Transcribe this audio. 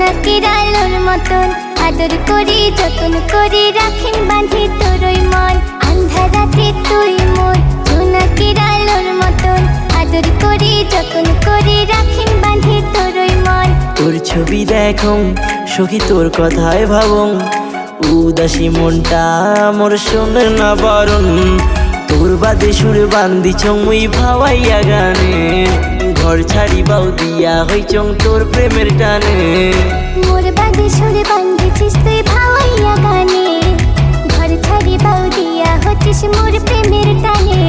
জোনাকির আলোর মতন আদর করি যতন করি রাখিন বাঁধি তোরই মন আন্ধা রাতে তুই মোর জোনাকির আলোর মতন আদর করি যতন করি রাখিন বাঁধি তোরই মন তোর ছবি দেখো সখী তোর কথায় ভাবং উদাসী মনটা মোর শোনে না বারণ তোর বাদে সুর বান্দিছং মুই ভাওয়াইয়া গানে ঘর ছাড়িবাও দিয়া হইছং তোর প্রেমের টানে মোর বাদে সুরে বাঁধেছিস তুই ভাওয়াইয়া গানে ঘর ছাড়ি বাউ দিয়া হচ্ছিস মোর প্রেমের টানে